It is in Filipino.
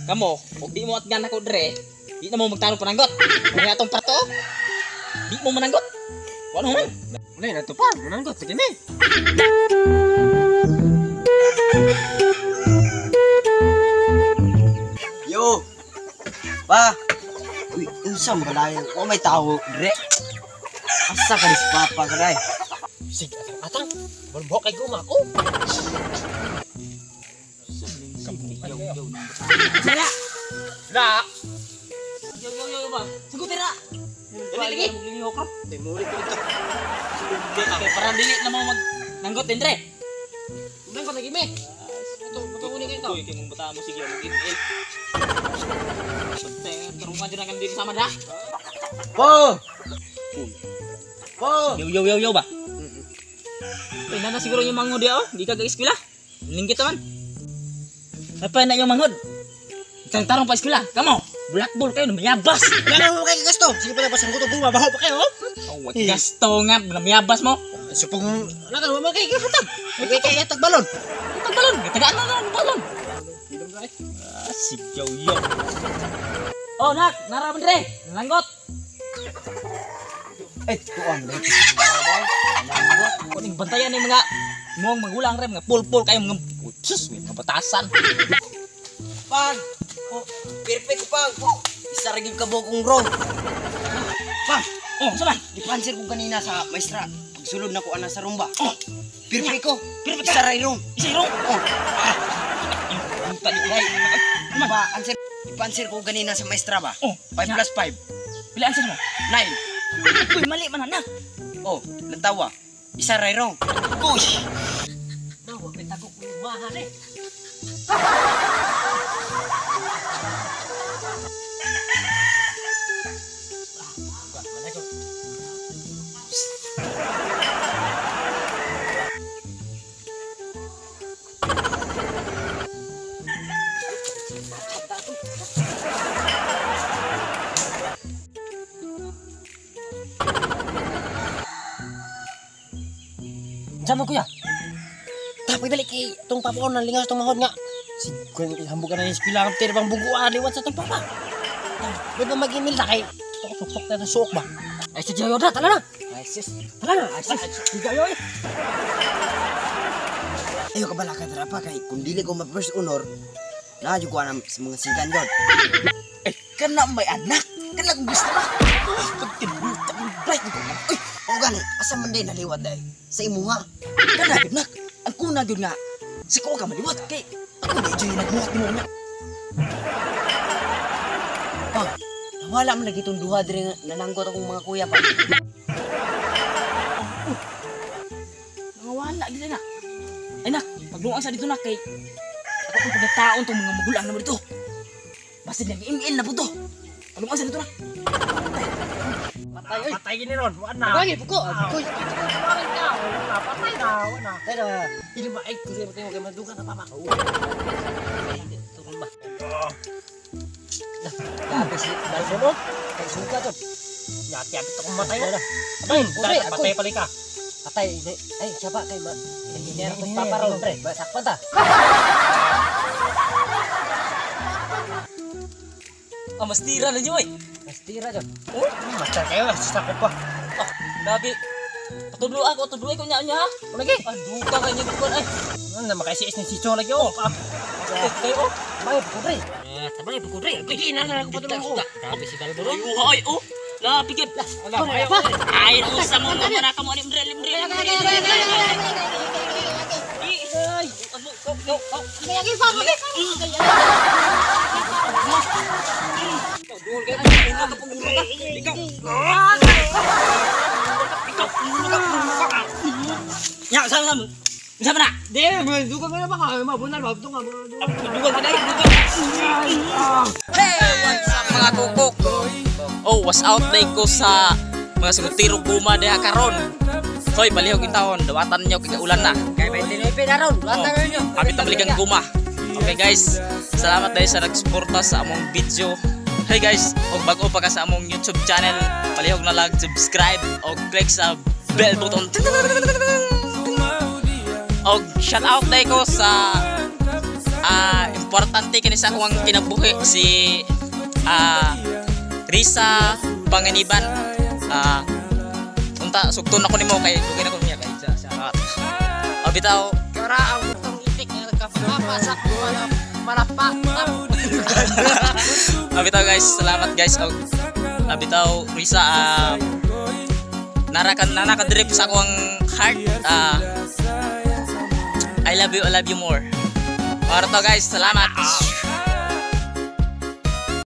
Kamu, kung di mo at gan ako dre, di na mo magtarong pananggot. Kaya atong parto, di mo mananggot. Ano man? Wala na to pa, mananggot sige ni. Yo. Pa. Uy, unsang balayan? O may tao dre. Asa ka dis papa ka dai? Sige, atang. Bulbok kay guma ko. Sala! Da. Yo ba? Sagutin na! Dali. Magliliho ka. Di mo ulit ito. Okay, para dili na mo magnanggot din dre. Mananggot lagi me. Ito, magkukunin kayo to. Uy, kung bata mo sige, mag-in-in. Karong ka dyan ang dito sama dah. Po. Po. Yo ba? Eh, nana siguro yung mangod dia oh. Di ka ga-eskwela. Linggit naman. Apa na yung mangod? Tarong pa eskwela. Kamo, bulakbol kayo, mayabas. Ano mo kay gasto? Sige pa tapos ang gutom bumabaho pa kayo. Oh, gasto nga, mayabas mo. Supong nakan mo kay hatag. Kay hatag balon. Hatag balon, tagaan na balon. Hidom guys. Sigaw yo. Oh, nak, naraman dre. Langgot. Tuan. Kuning bantayan ng mga mong magulang rem nga pul-pul kayo mga sus, mga batasan. Pag. Oh, perfect pag. Isa ra gyud ka bokong wrong. Pag. Oh, saman. Dipansir ko kanina sa maestra. Pagsulod na ko ana sa rumba. Oh, perfect ko. Perfect Isa ra wrong. isa ro. Oh. Ang tadi uray. Ba, answer. Dipansir ko kanina sa maestra ba? Oh, 5 plus 5. Pilaan sa mo. 9. Uy, mali man anak. Oh, lantawa. Isa ra wrong. Push. Daw, may tagok ko yung mahan eh. Sama kuya. Tapos balik kay tong papaon ng lingaw tong mahod nga. Siguro ihambog ka na yung eskwela ng bang buguan liwat sa tong papa. Pwede ba mag-email na kay suksok na suok ba? Ay sa jayo da, tala na. Ay sis. Tala na. Ay sis. Sigaw yo. Ayo ka bala ka dara pa kay kung dili ko ma-first honor, naadyo ko anam sa mga sigan jod. Kana may anak. Kana kung gusto na. Pagtinbuta ng bright ko. Uy, o gani, asa man day naliwat day. Sa imo nga. Kana gid nak. Ang kuna gid nga. Si ko ka maliwat kay ako di joy nagbuhat mo na. Pa, wala man lagi itong duha diri nananggot akong mga kuya pa. Wala gid na. Ay nak, pagluang sa dito nak kay ako kung pagkataon tong mga magulang na mo dito. Basta nag-email na po to. Pagluang sa dito nak. Patay, patay gini ron. Wala. Bagay po ko. Koy. Patay na, wala. Pero Hindi ba ay kasi mo kayo madugan na papa ko. turun ba? Dati si Balbono. Kay suka to. Yati abit ako matay na. Ay, pre, ako. Patay pali ka. Patay. Ay, siapa kay ba? Engineer ko papa raw pre. Ba sakpan ta. Ah, mas tira na niyo eh. Mas tira jud. Oh, master kayo sa ko pa. Ah, gabi. Patudlo ko nya ha. Lagi. Ah, duka kanya ko ay. Ano na makasi is ni Sicho lagi oh. Kayo oh. Bagay po pre. Tabay po kudre. Pigi na na ko patulong ko. Grabe si Balboro. Ay, oh. La pigit. Wala pa. Ay, usa mo na mana kamo limbre. Lagi pa mo. Dul kayo ka paguro ka. Ikaw. Ya, sama. Sama na. Di, duga ko na baka mabunal ba ito nga. Duga ka dai, duga. Hey, what's up mga tukok? Oh, was out day ko sa mga sugutiro guma diha karon. Hoy, palihog yung taon, dawatan nyo kay ulan na. Kaya 29 na ron. Luwatan na nyo. Kapit na balikan guma. Okay guys, salamat dahil sa nagsuporta sa among video. Hey guys, og bago pa ka sa among YouTube channel, palihog na lang subscribe og click sa bell button. Og shout out dahil ko sa importante kini sa akong kinabuhi si Risa Panganiban. Unta sugton ako nimo kay dugay na ko niya kay sa bitaw Kara ang butong itik na nagkapapasak para pa. bitaw guys, salamat guys og bitaw Risa nakadrip sa akong heart. I love you more. Para to guys, salamat.